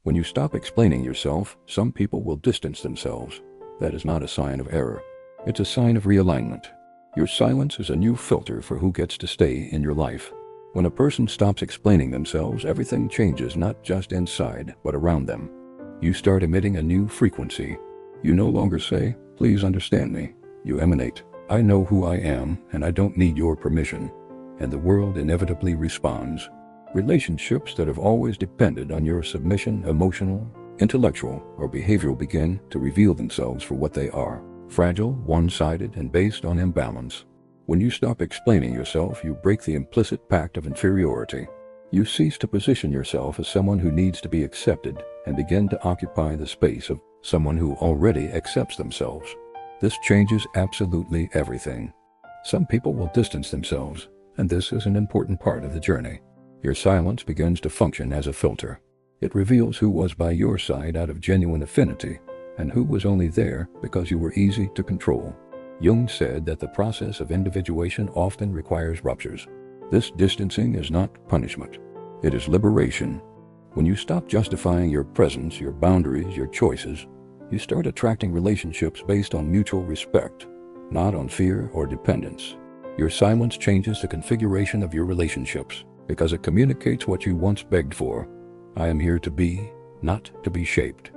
When you stop explaining yourself, some people will distance themselves. That is not a sign of error. It's a sign of realignment. Your silence is a new filter for who gets to stay in your life. When a person stops explaining themselves, everything changes, not just inside, but around them. You start emitting a new frequency. You no longer say, "Please understand me." You emanate, "I know who I am, and I don't need your permission." And the world inevitably responds. Relationships that have always depended on your submission, emotional, intellectual, or behavioral, begin to reveal themselves for what they are: fragile, one-sided, and based on imbalance. When you stop explaining yourself, you break the implicit pact of inferiority. You cease to position yourself as someone who needs to be accepted and begin to occupy the space of someone who already accepts themselves. This changes absolutely everything. Some people will distance themselves, and this is an important part of the journey. Your silence begins to function as a filter. It reveals who was by your side out of genuine affinity, and who was only there because you were easy to control. Jung said that the process of individuation often requires ruptures. This distancing is not punishment. It is liberation. When you stop justifying your presence, your boundaries, your choices, you start attracting relationships based on mutual respect, not on fear or dependence. Your silence changes the configuration of your relationships because it communicates what you once begged for. I am here to be, not to be shaped.